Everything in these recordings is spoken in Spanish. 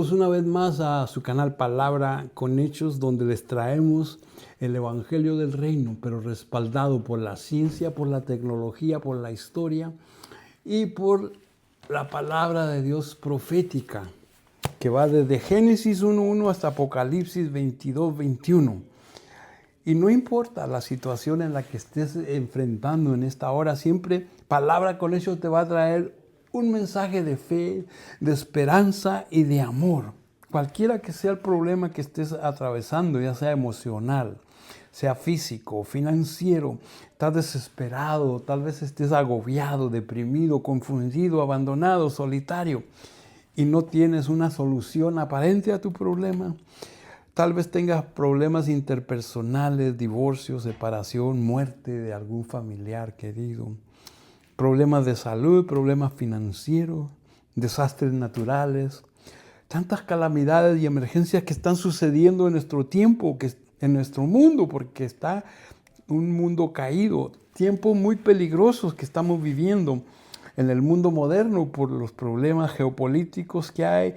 Bienvenidos una vez más a su canal Palabra con Hechos, donde les traemos el Evangelio del Reino, pero respaldado por la ciencia, por la tecnología, por la historia y por la palabra de Dios profética, que va desde Génesis 1:1 hasta Apocalipsis 22:21. Y no importa la situación en la que estés enfrentando en esta hora, siempre Palabra con Hechos te va a traer un mensaje de fe, de esperanza y de amor. Cualquiera que sea el problema que estés atravesando, ya sea emocional, sea físico, financiero, estás desesperado, tal vez estés agobiado, deprimido, confundido, abandonado, solitario y no tienes una solución aparente a tu problema. Tal vez tengas problemas interpersonales, divorcio, separación, muerte de algún familiar querido, problemas de salud, problemas financieros, desastres naturales, tantas calamidades y emergencias que están sucediendo en nuestro tiempo, en nuestro mundo, porque está un mundo caído, tiempos muy peligrosos que estamos viviendo en el mundo moderno por los problemas geopolíticos que hay,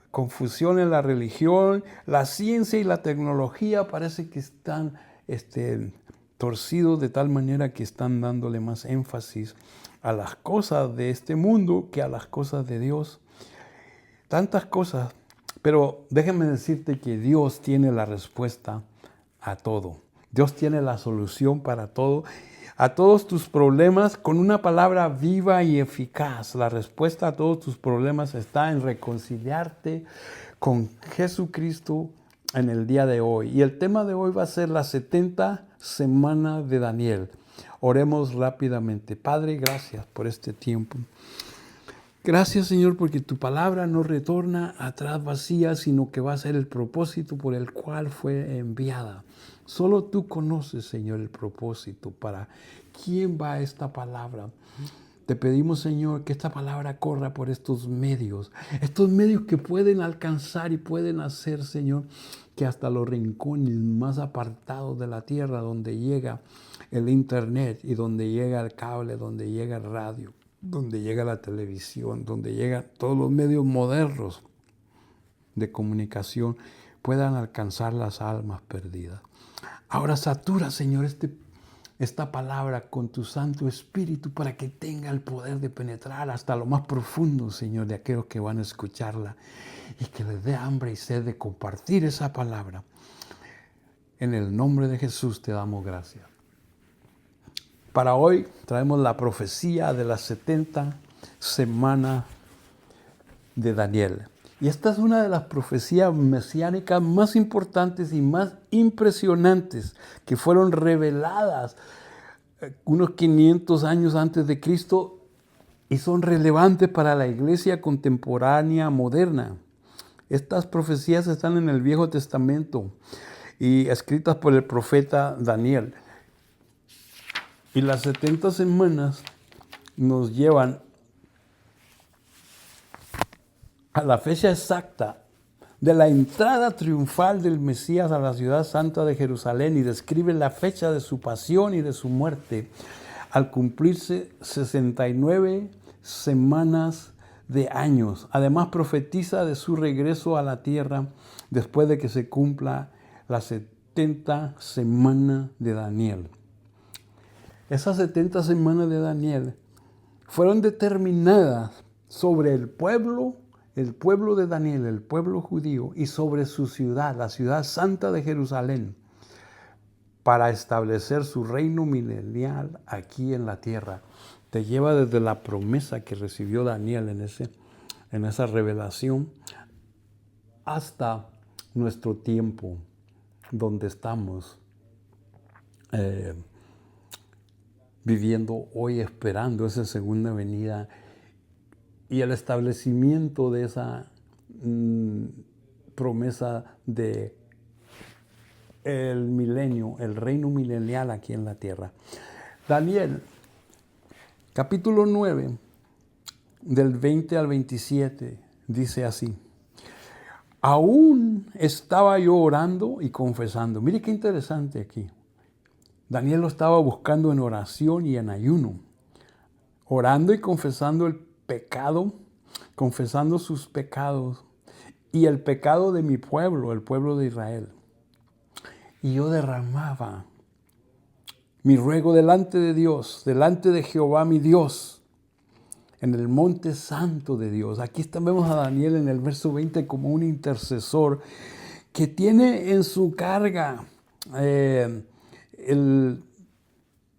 confusión en la religión, la ciencia y la tecnología parece que están torcidos de tal manera que están dándole más énfasis a las cosas de este mundo que a las cosas de Dios. Tantas cosas, pero déjame decirte que Dios tiene la respuesta a todo. Dios tiene la solución para todo, a todos tus problemas con una palabra viva y eficaz. La respuesta a todos tus problemas está en reconciliarte con Jesucristo en el día de hoy. Y el tema de hoy va a ser las 70 semanas de Daniel. Oremos rápidamente. Padre, gracias por este tiempo. Gracias, Señor, porque tu palabra no retorna atrás vacía, sino que va a ser el propósito por el cual fue enviada. Solo tú conoces, Señor, el propósito para quién va esta palabra. Te pedimos, Señor, que esta palabra corra por estos medios que pueden alcanzar y pueden hacer, Señor, que hasta los rincones más apartados de la tierra, donde llega el internet y donde llega el cable, donde llega el radio, donde llega la televisión, donde llegan todos los medios modernos de comunicación, puedan alcanzar las almas perdidas. Ahora satura, Señor, esta palabra con tu Santo Espíritu para que tenga el poder de penetrar hasta lo más profundo, Señor, de aquellos que van a escucharla y que les dé hambre y sed de compartir esa palabra. En el nombre de Jesús te damos gracias. Para hoy traemos la profecía de las 70 semanas de Daniel. Y esta es una de las profecías mesiánicas más importantes y más impresionantes que fueron reveladas unos 500 años antes de Cristo y son relevantes para la iglesia contemporánea moderna. Estas profecías están en el Viejo Testamento y escritas por el profeta Daniel. Y las 70 semanas nos llevan a la fecha exacta de la entrada triunfal del Mesías a la ciudad santa de Jerusalén y describe la fecha de su pasión y de su muerte al cumplirse 69 semanas de años. Además profetiza de su regreso a la tierra después de que se cumpla las 70 semanas de Daniel. Esas 70 semanas de Daniel fueron determinadas sobre el pueblo de Daniel, el pueblo judío, y sobre su ciudad, la ciudad santa de Jerusalén, para establecer su reino milenial aquí en la tierra. Te lleva desde la promesa que recibió Daniel en esa revelación hasta nuestro tiempo, donde estamos viviendo hoy, esperando esa segunda venida y el establecimiento de esa promesa de el milenio, el reino milenial aquí en la tierra. Daniel, capítulo 9, del 20 al 27, dice así: aún estaba yo orando y confesando. Mire qué interesante aquí. Daniel lo estaba buscando en oración y en ayuno, orando y confesando el pecado, confesando sus pecados y el pecado de mi pueblo, el pueblo de Israel. Y yo derramaba mi ruego delante de Dios, delante de Jehová mi Dios, en el monte santo de Dios. Aquí vemos a Daniel en el verso 20 como un intercesor que tiene en su carga el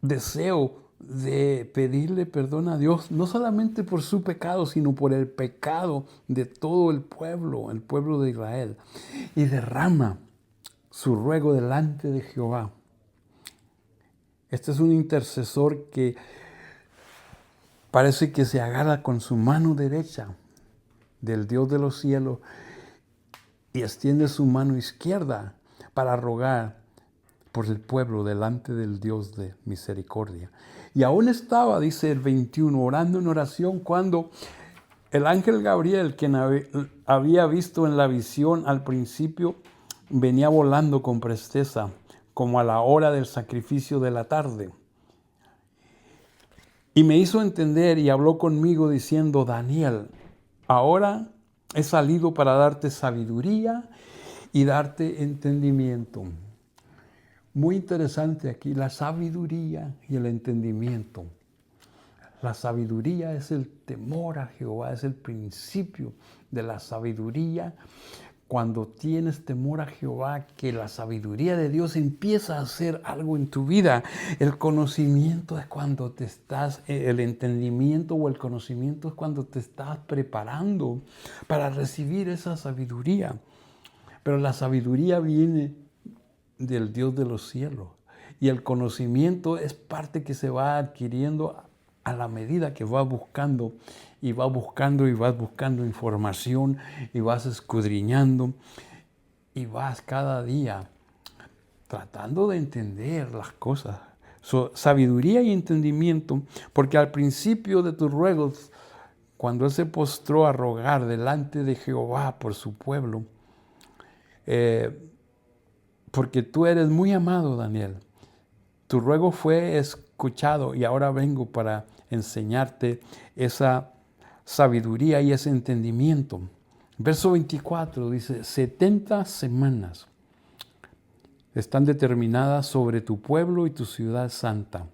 deseo de pedirle perdón a Dios, no solamente por su pecado, sino por el pecado de todo el pueblo de Israel. Y derrama su ruego delante de Jehová. Este es un intercesor que parece que se agarra con su mano derecha del Dios de los cielos y extiende su mano izquierda para rogar por el pueblo delante del Dios de misericordia. Y aún estaba, dice el 21, orando en oración cuando el ángel Gabriel, quien había visto en la visión al principio, venía volando con presteza, como a la hora del sacrificio de la tarde. Y me hizo entender y habló conmigo diciendo: Daniel, ahora he salido para darte sabiduría y darte entendimiento. Muy interesante aquí, la sabiduría y el entendimiento. La sabiduría es el temor a Jehová, es el principio de la sabiduría. Cuando tienes temor a Jehová, que la sabiduría de Dios empieza a hacer algo en tu vida. El conocimiento es cuando el entendimiento o el conocimiento es cuando te estás preparando para recibir esa sabiduría. Pero la sabiduría viene del Dios de los cielos. Y el conocimiento es parte que se va adquiriendo a la medida que vas buscando y vas buscando información y vas escudriñando y vas cada día tratando de entender las cosas. Sabiduría y entendimiento, porque al principio de tus ruegos, cuando él se postró a rogar delante de Jehová por su pueblo, porque tú eres muy amado, Daniel, tu ruego fue escuchado y ahora vengo para enseñarte esa sabiduría y ese entendimiento. Verso 24 dice: 70 semanas están determinadas sobre tu pueblo y tu ciudad santa.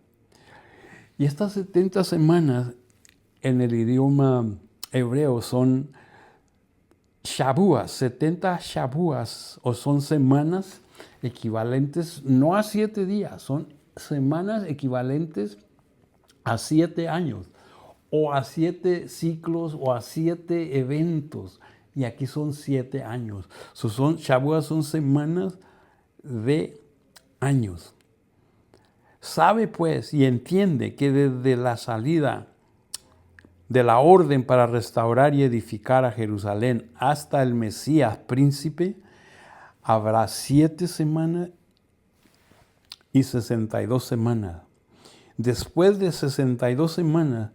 Y estas 70 semanas en el idioma hebreo son Shabuas, 70 Shabuas, o son semanas equivalentes no a 7 días, son semanas equivalentes a 7 años, o a 7 ciclos, o a 7 eventos. Y aquí son 7 años. Shabuas son semanas de años. Sabe pues y entiende que desde la salida de la orden para restaurar y edificar a Jerusalén hasta el Mesías príncipe, habrá 7 semanas y 62 semanas. Después de 62 semanas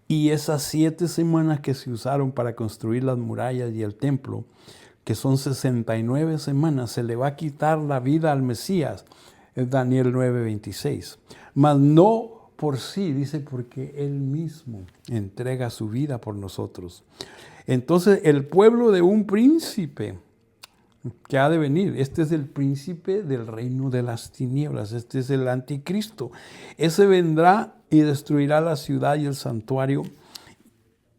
y esas 7 semanas que se usaron para construir las murallas y el templo, que son 69 semanas, se le va a quitar la vida al Mesías. Es Daniel 9:26. Mas no por sí, dice, porque Él mismo entrega su vida por nosotros. Entonces, el pueblo de un príncipe que ha de venir, este es el príncipe del reino de las tinieblas, este es el anticristo. Ese vendrá y destruirá la ciudad y el santuario,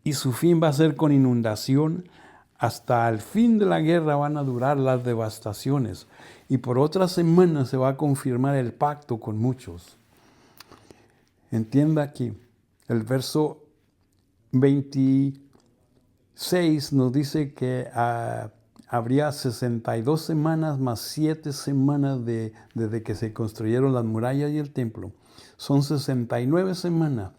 y su fin va a ser con inundación. Hasta el fin de la guerra van a durar las devastaciones, y por otras semanas se va a confirmar el pacto con muchos. Entienda aquí, el verso 26 nos dice que habría 62 semanas más 7 semanas desde que se construyeron las murallas y el templo. Son 69 semanas.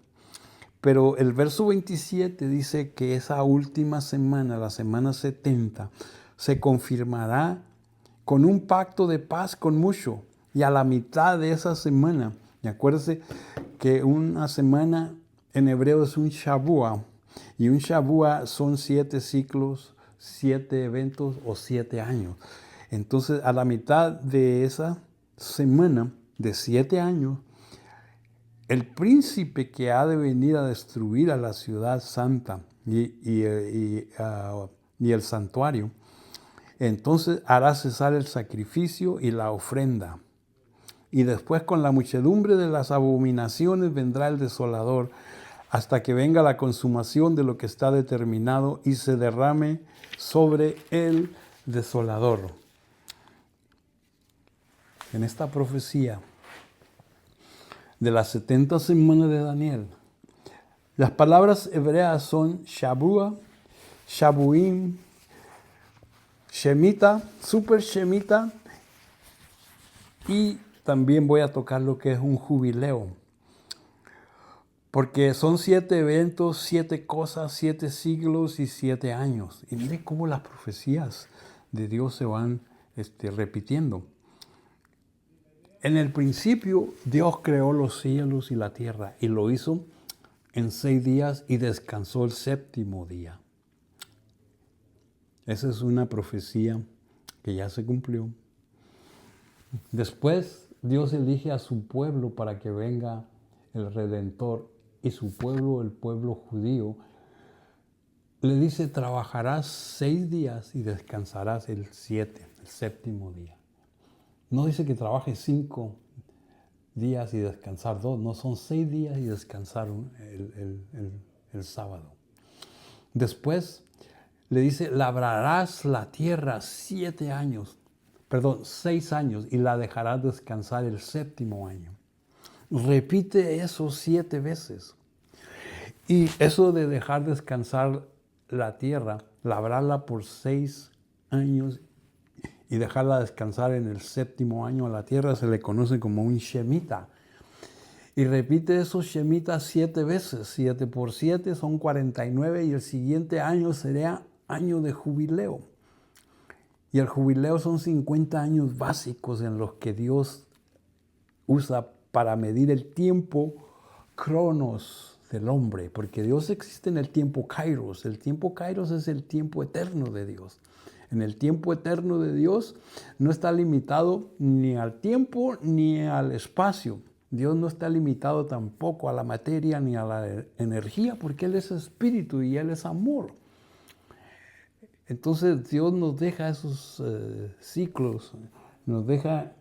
Pero el verso 27 dice que esa última semana, la semana 70, se confirmará con un pacto de paz con mucho. Y a la mitad de esa semana, y acuérdense que una semana en hebreo es un Shabua, y un Shabua son 7 ciclos, 7 eventos o 7 años. Entonces, a la mitad de esa semana de 7 años, el príncipe que ha de venir a destruir a la ciudad santa y y el santuario. Entonces hará cesar el sacrificio y la ofrenda. Y después con la muchedumbre de las abominaciones vendrá el desolador, hasta que venga la consumación de lo que está determinado y se derrame sobre el desolador. En esta profecía de las 70 semanas de Daniel, las palabras hebreas son Shabua, Shabuim, Shemita, Super Shemita, y también voy a tocar lo que es un jubileo. Porque son 7 eventos, 7 cosas, 7 siglos y 7 años. Y miren cómo las profecías de Dios se van repitiendo. En el principio, Dios creó los cielos y la tierra y lo hizo en 6 días y descansó el 7º día. Esa es una profecía que ya se cumplió. Después, Dios elige a su pueblo para que venga el Redentor, y su pueblo, el pueblo judío, le dice: trabajarás 6 días y descansarás el 7º día. No dice que trabajes 5 días y descansar 2, no, son 6 días y descansar el sábado. Después le dice: labrarás la tierra 6 años y la dejarás descansar el 7º año. Repite eso 7 veces. Y eso de dejar descansar la tierra, labrarla por 6 años y dejarla descansar en el 7º año a la tierra, se le conoce como un Shemita. Y repite esos Shemitas 7 veces. 7 por 7 son 49 y el siguiente año sería año de jubileo. Y el jubileo son 50 años básicos en los que Dios usa para medir el tiempo cronos del hombre, porque Dios existe en el tiempo kairos. El tiempo kairos es el tiempo eterno de Dios. En el tiempo eterno de Dios no está limitado ni al tiempo ni al espacio. Dios no está limitado tampoco a la materia ni a la energía, porque Él es espíritu y Él es amor. Entonces Dios nos deja esos ciclos, nos deja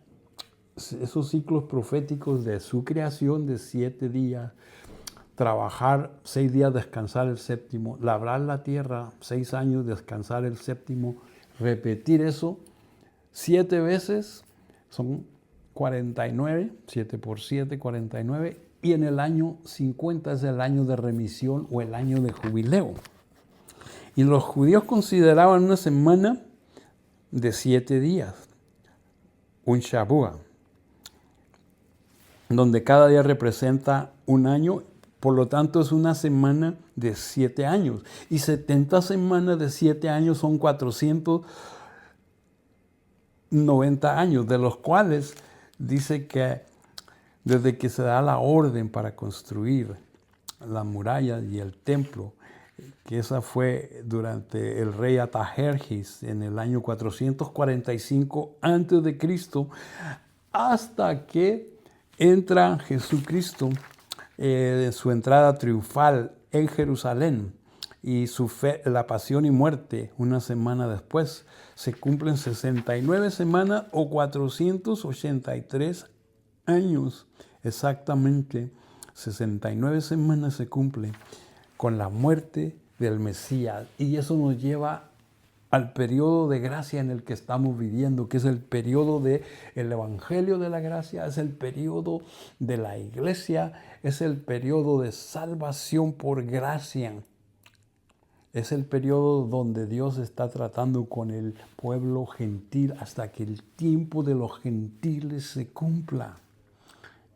esos ciclos proféticos de su creación de 7 días, trabajar 6 días, descansar el 7º, labrar la tierra 6 años, descansar el 7º, repetir eso 7 veces, son 49, 7 por 7, 49, y en el año 50 es el año de remisión o el año de jubileo. Y los judíos consideraban una semana de 7 días, un Shabua, donde cada día representa un año, por lo tanto es una semana de 7 años. Y 70 semanas de 7 años son 490 años, de los cuales dice que desde que se da la orden para construir la muralla y el templo, que esa fue durante el rey Artajerjes en el año 445 a.C., hasta que entra Jesucristo en su entrada triunfal en Jerusalén y la pasión y muerte una semana después. Se cumplen 69 semanas o 483 años. Exactamente 69 semanas se cumplen con la muerte del Mesías. Y eso nos lleva al periodo de gracia en el que estamos viviendo, que es el periodo del Evangelio de la Gracia, es el periodo de la iglesia, es el periodo de salvación por gracia. Es el periodo donde Dios está tratando con el pueblo gentil hasta que el tiempo de los gentiles se cumpla.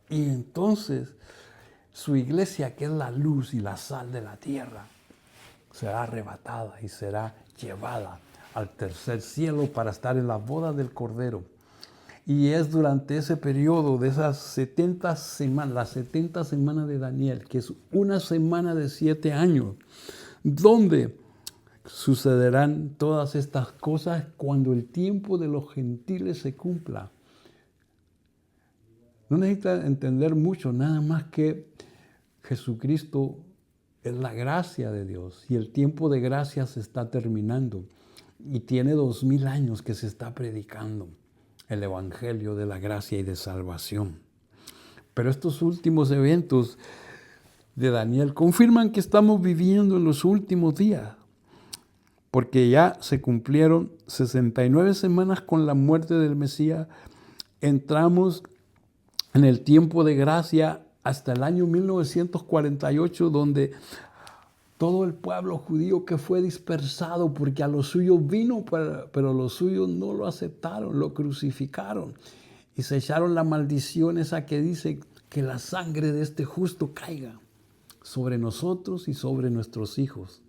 Y entonces su iglesia, que es la luz y la sal de la tierra, será arrebatada y será llevada al tercer cielo para estar en la boda del Cordero. Y es durante ese periodo de esas 70 semanas, las 70 semanas de Daniel, que es una semana de 7 años, donde sucederán todas estas cosas cuando el tiempo de los gentiles se cumpla. No necesita entender mucho, nada más que Jesucristo es la gracia de Dios. Y el tiempo de gracia se está terminando. Y tiene 2000 años que se está predicando el evangelio de la gracia y de salvación. Pero estos últimos eventos de Daniel confirman que estamos viviendo en los últimos días, porque ya se cumplieron 69 semanas con la muerte del Mesías. Entramos en el tiempo de gracia hasta el año 1948, donde todo el pueblo judío que fue dispersado, porque a los suyos vino, pero los suyos no lo aceptaron, lo crucificaron y se echaron la maldición esa que dice que la sangre de este justo caiga sobre nosotros y sobre nuestros hijos.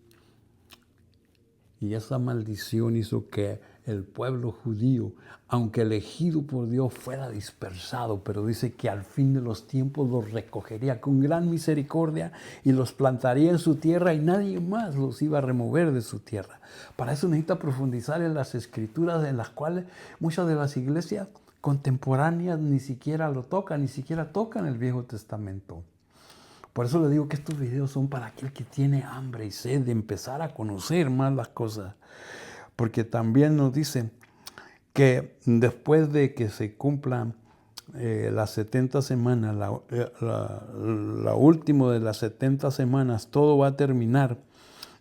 Y esa maldición hizo que el pueblo judío, aunque elegido por Dios, fuera dispersado, pero dice que al fin de los tiempos los recogería con gran misericordia y los plantaría en su tierra y nadie más los iba a remover de su tierra. Para eso necesita profundizar en las escrituras, en las cuales muchas de las iglesias contemporáneas ni siquiera lo tocan, ni siquiera tocan el Viejo Testamento. Por eso le digo que estos videos son para aquel que tiene hambre y sed de empezar a conocer más las cosas. Porque también nos dice que después de que se cumplan las 70 semanas, la última de las 70 semanas, todo va a terminar,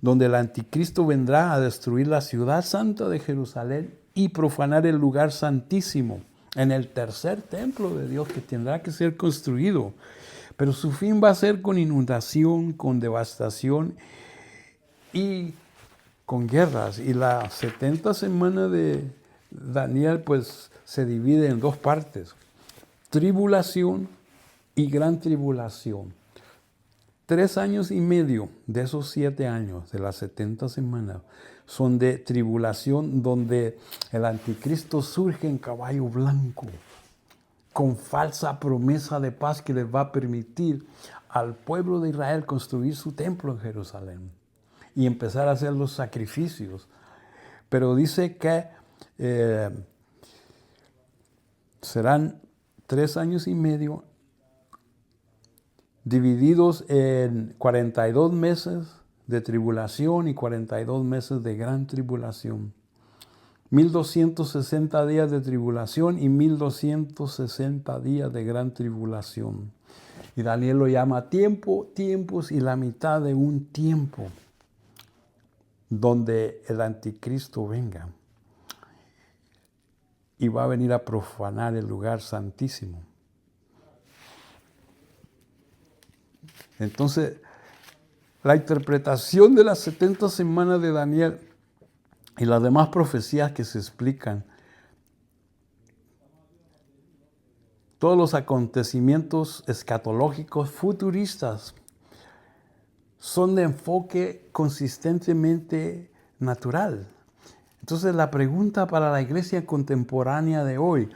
donde el anticristo vendrá a destruir la ciudad santa de Jerusalén y profanar el lugar santísimo en el tercer templo de Dios que tendrá que ser construido. Pero su fin va a ser con inundación, con devastación y con guerras. Y la 70 semanas de Daniel pues se divide en dos partes: tribulación y gran tribulación. 3 años y medio de esos 7 años, de las 70 semanas, son de tribulación, donde el anticristo surge en caballo blanco, con falsa promesa de paz que les va a permitir al pueblo de Israel construir su templo en Jerusalén y empezar a hacer los sacrificios. Pero dice que serán 3 años y medio divididos en 42 meses de tribulación y 42 meses de gran tribulación. 1260 días de tribulación y 1260 días de gran tribulación. Y Daniel lo llama tiempo, tiempos y la mitad de un tiempo donde el anticristo venga y va a venir a profanar el lugar santísimo. Entonces, la interpretación de las 70 semanas de Daniel y las demás profecías que se explican, todos los acontecimientos escatológicos futuristas, son de enfoque consistentemente natural. Entonces, la pregunta para la iglesia contemporánea de hoy,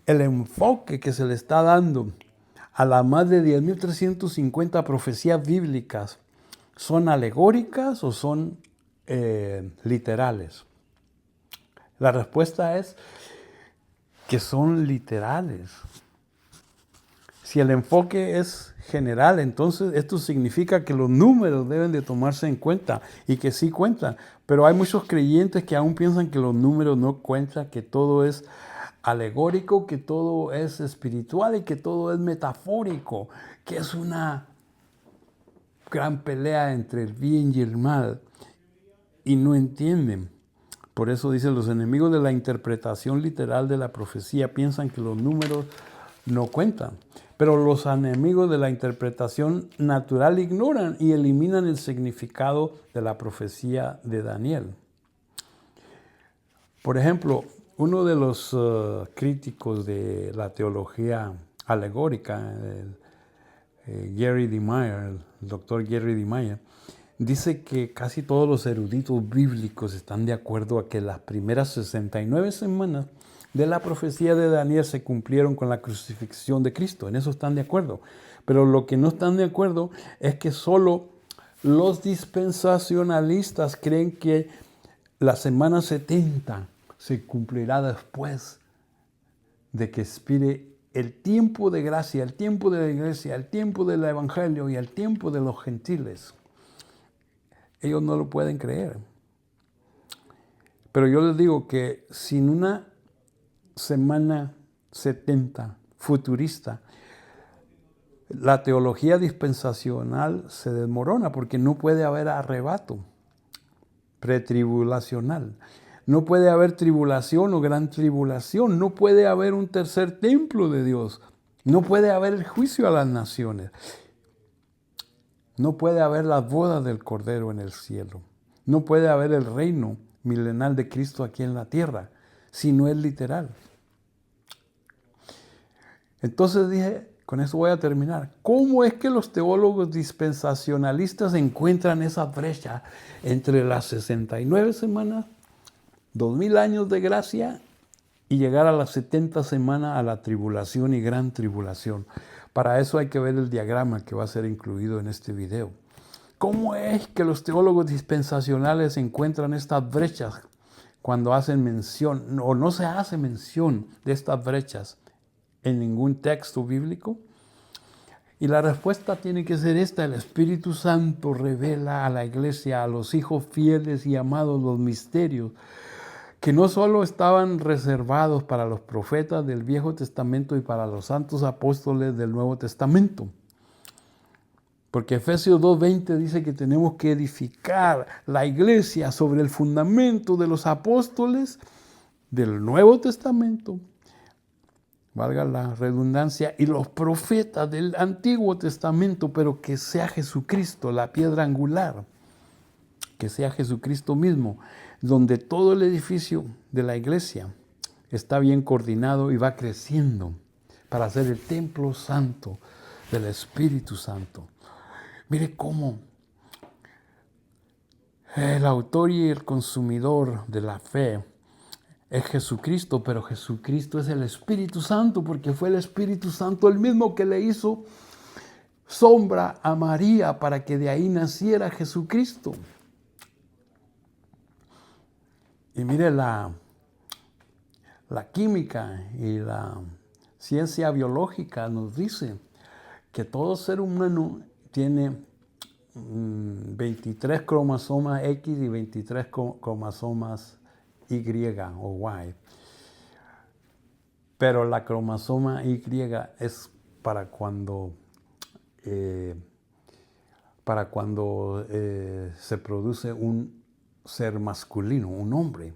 el enfoque que se le está dando a las más de 10.350 profecías bíblicas, ¿son alegóricas o son literales? La respuesta es que son literales. Si el enfoque es general, entonces esto significa que los números deben de tomarse en cuenta y que sí cuentan. Pero hay muchos creyentes que aún piensan que los números no cuentan, que todo es alegórico, que todo es espiritual y que todo es metafórico, que es una gran pelea entre el bien y el mal. Y no entienden. Por eso dicen, los enemigos de la interpretación literal de la profecía piensan que los números no cuentan. Pero los enemigos de la interpretación natural ignoran y eliminan el significado de la profecía de Daniel. Por ejemplo, uno de los críticos de la teología alegórica, Gary D. Meyer, el doctor Gary D. Meyer, dice que casi todos los eruditos bíblicos están de acuerdo a que las primeras 69 semanas de la profecía de Daniel se cumplieron con la crucifixión de Cristo. En eso están de acuerdo. Pero lo que no están de acuerdo es que solo los dispensacionalistas creen que la semana 70 se cumplirá después de que expire el tiempo de gracia, el tiempo de la iglesia, el tiempo del evangelio y el tiempo de los gentiles. Ellos no lo pueden creer. Pero yo les digo que sin una semana 70 futurista, la teología dispensacional se desmorona porque no puede haber arrebato pretribulacional. No puede haber tribulación o gran tribulación. No puede haber un tercer templo de Dios. No puede haber el juicio a las naciones. No puede haber las bodas del Cordero en el cielo. No puede haber el reino milenal de Cristo aquí en la tierra, si no es literal. Entonces dije, con eso voy a terminar. ¿Cómo es que los teólogos dispensacionalistas encuentran esa brecha entre las 69 semanas, 2000 años de gracia y llegar a las 70 semanas a la tribulación y gran tribulación? Para eso hay que ver el diagrama que va a ser incluido en este video. ¿Cómo es que los teólogos dispensacionales encuentran estas brechas cuando hacen mención, o no se hace mención de estas brechas en ningún texto bíblico? Y la respuesta tiene que ser esta: el Espíritu Santo revela a la iglesia, a los hijos fieles y amados, los misterios que no solo estaban reservados para los profetas del Viejo Testamento y para los santos apóstoles del Nuevo Testamento. Porque Efesios 2:20 dice que tenemos que edificar la iglesia sobre el fundamento de los apóstoles del Nuevo Testamento, valga la redundancia, y los profetas del Antiguo Testamento, pero que sea Jesucristo la piedra angular, que sea Jesucristo mismo, donde todo el edificio de la iglesia está bien coordinado y va creciendo para ser el templo santo del Espíritu Santo. Mire cómo el autor y el consumidor de la fe es Jesucristo, pero Jesucristo es el Espíritu Santo, porque fue el Espíritu Santo el mismo que le hizo sombra a María para que de ahí naciera Jesucristo. Y mire, la química y la ciencia biológica nos dice que todo ser humano tiene 23 cromosomas X y 23 cromosomas Y o Y. Pero la cromosoma Y es para cuando se produce un ser masculino, un hombre.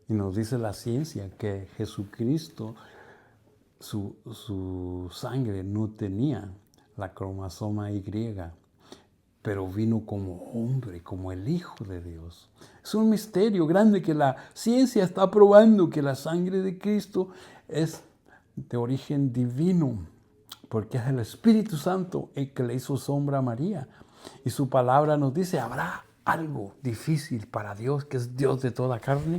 Y nos dice la ciencia que Jesucristo, su sangre no tenía la cromosoma Y, pero vino como hombre, como el Hijo de Dios. Es un misterio grande que la ciencia está probando que la sangre de Cristo es de origen divino, porque es el Espíritu Santo el que le hizo sombra a María. Y su palabra nos dice, ¿habrá algo difícil para Dios, que es Dios de toda carne?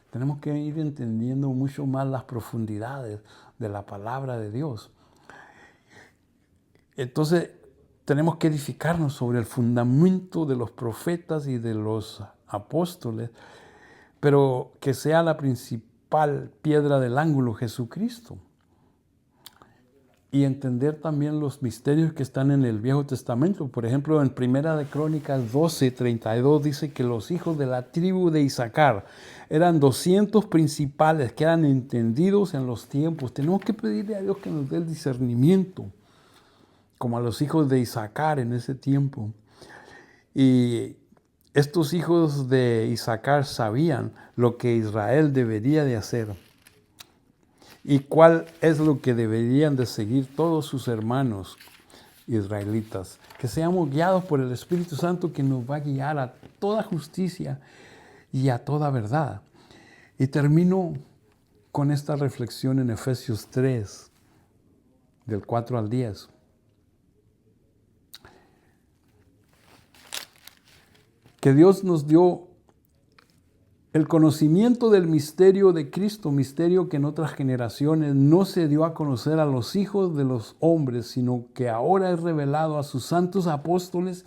Tenemos que ir entendiendo mucho más las profundidades de la palabra de Dios. Entonces, tenemos que edificarnos sobre el fundamento de los profetas y de los apóstoles, pero que sea la principal piedra del ángulo Jesucristo. Y entender también los misterios que están en el Viejo Testamento. Por ejemplo, en Primera de Crónicas 12:32 dice que los hijos de la tribu de Isaacar eran 200 principales que eran entendidos en los tiempos. Tenemos que pedirle a Dios que nos dé el discernimiento, como a los hijos de Isaacar en ese tiempo. Y estos hijos de Isaacar sabían lo que Israel debería de hacer y cuál es lo que deberían de seguir todos sus hermanos israelitas. Que seamos guiados por el Espíritu Santo, que nos va a guiar a toda justicia y a toda verdad. Y termino con esta reflexión en Efesios 3, del 4 al 10. Que Dios nos dio el conocimiento del misterio de Cristo, misterio que en otras generaciones no se dio a conocer a los hijos de los hombres, sino que ahora es revelado a sus santos apóstoles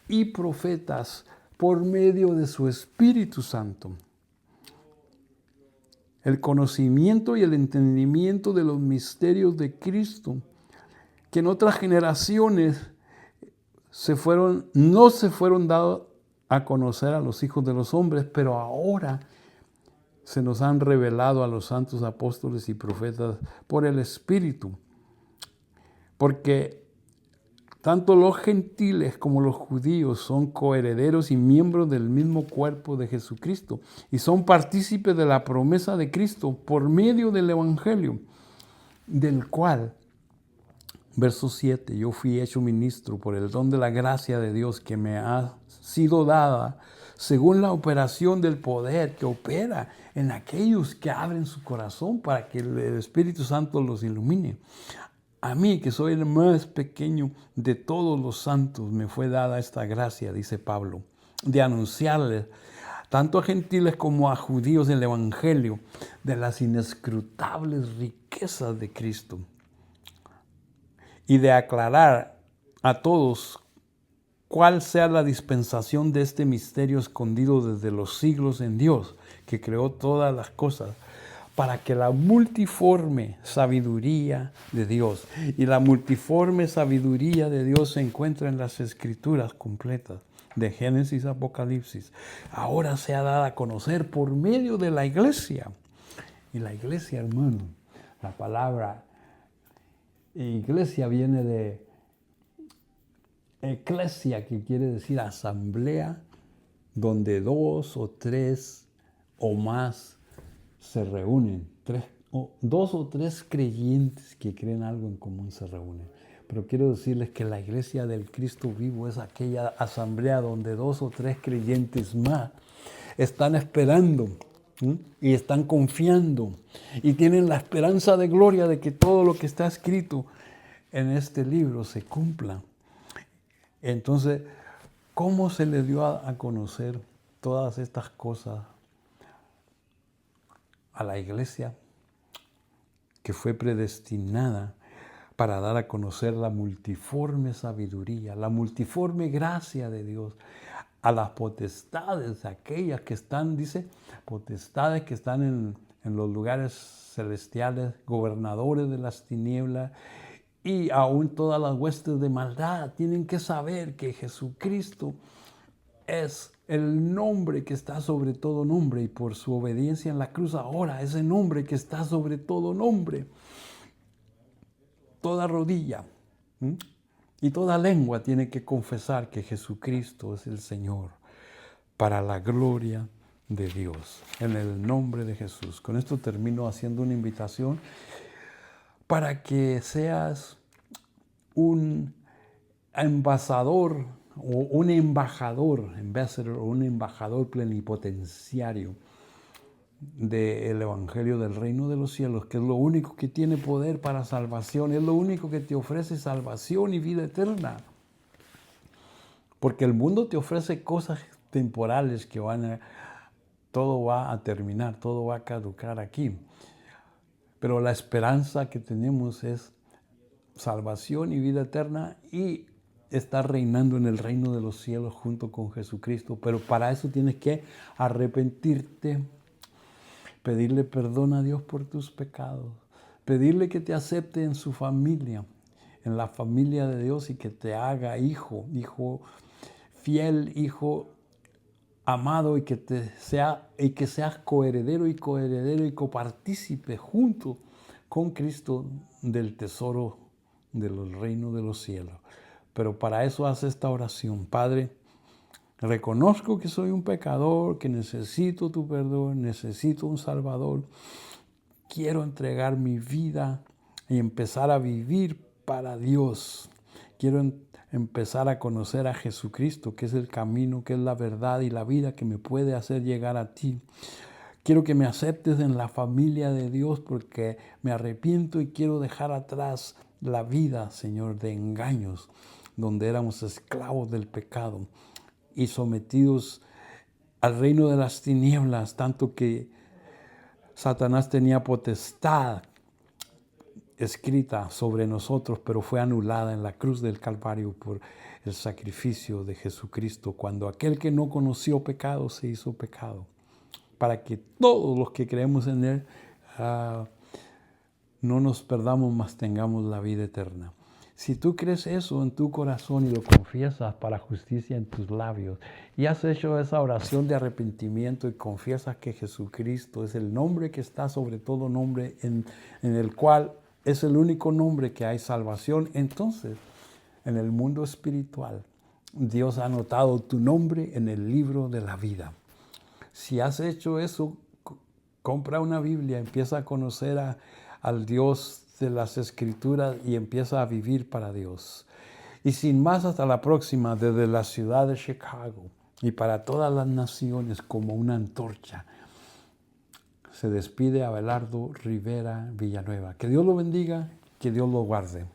y profetas por medio de su Espíritu Santo. El conocimiento y el entendimiento de los misterios de Cristo, que en otras generaciones no se fueron dados a conocer a los hijos de los hombres, pero ahora se nos han revelado a los santos apóstoles y profetas por el Espíritu. Porque tanto los gentiles como los judíos son coherederos y miembros del mismo cuerpo de Jesucristo y son partícipes de la promesa de Cristo por medio del Evangelio, del cual, verso 7, yo fui hecho ministro por el don de la gracia de Dios que me ha sido dada según la operación del poder que opera en aquellos que abren su corazón para que el Espíritu Santo los ilumine. A mí, que soy el más pequeño de todos los santos, me fue dada esta gracia, dice Pablo, de anunciarles tanto a gentiles como a judíos el Evangelio de las inescrutables riquezas de Cristo y de aclarar a todos cuál sea la dispensación de este misterio escondido desde los siglos en Dios, que creó todas las cosas, para que la multiforme sabiduría de Dios, y la multiforme sabiduría de Dios se encuentra en las Escrituras completas, de Génesis a Apocalipsis, ahora sea dada a conocer por medio de la iglesia. Y la iglesia, hermano, la palabra iglesia viene de eclesia, que quiere decir asamblea, donde dos o tres o más se reúnen. Dos o tres creyentes que creen algo en común se reúnen. Pero quiero decirles que la iglesia del Cristo vivo es aquella asamblea donde dos o tres creyentes más están esperando, ¿sí? Y están confiando y tienen la esperanza de gloria de que todo lo que está escrito en este libro se cumpla. Entonces, ¿cómo se le dio a conocer todas estas cosas a la iglesia que fue predestinada para dar a conocer la multiforme sabiduría, la multiforme gracia de Dios a las potestades, aquellas que están, dice, potestades que están en los lugares celestiales, gobernadores de las tinieblas y aún todas las huestes de maldad? Tienen que saber que Jesucristo es el nombre que está sobre todo nombre, y por su obediencia en la cruz ahora ese nombre que está sobre todo nombre, toda rodilla y toda lengua tiene que confesar que Jesucristo es el Señor, para la gloria de Dios, en el nombre de Jesús. Con esto termino haciendo una invitación para que seas un embajador o un embajador, ambassador, o un embajador plenipotenciario del Evangelio del Reino de los Cielos, que es lo único que tiene poder para salvación, es lo único que te ofrece salvación y vida eterna. Porque el mundo te ofrece cosas temporales que todo va a terminar, todo va a caducar aquí. Pero la esperanza que tenemos es salvación y vida eterna y estar reinando en el reino de los cielos junto con Jesucristo. Pero para eso tienes que arrepentirte, pedirle perdón a Dios por tus pecados, pedirle que te acepte en su familia, en la familia de Dios, y que te haga hijo fiel, hijo amado, y que seas coheredero y copartícipe junto con Cristo del tesoro del reino de los cielos. Pero para eso haz esta oración: Padre, reconozco que soy un pecador, que necesito tu perdón, necesito un Salvador. Quiero entregar mi vida y empezar a vivir para Dios. Quiero empezar a conocer a Jesucristo, que es el camino, que es la verdad y la vida, que me puede hacer llegar a ti. Quiero que me aceptes en la familia de Dios, porque me arrepiento y quiero dejar atrás la vida, Señor, de engaños, donde éramos esclavos del pecado y sometidos al reino de las tinieblas, tanto que Satanás tenía potestad escrita sobre nosotros, pero fue anulada en la cruz del Calvario por el sacrificio de Jesucristo, cuando aquel que no conoció pecado se hizo pecado, para que todos los que creemos en Él no nos perdamos, mas tengamos la vida eterna. Si tú crees eso en tu corazón y lo confiesas para justicia en tus labios, y has hecho esa oración de arrepentimiento y confiesas que Jesucristo es el nombre que está sobre todo nombre, en el cual es el único nombre que hay salvación, entonces en el mundo espiritual Dios ha anotado tu nombre en el libro de la vida. Si has hecho eso, compra una Biblia, empieza a conocer al Dios de las Escrituras y empieza a vivir para Dios. Y sin más, hasta la próxima, desde la ciudad de Chicago y para todas las naciones como una antorcha. Se despide Abelardo Rivera Villanueva. Que Dios lo bendiga, que Dios lo guarde.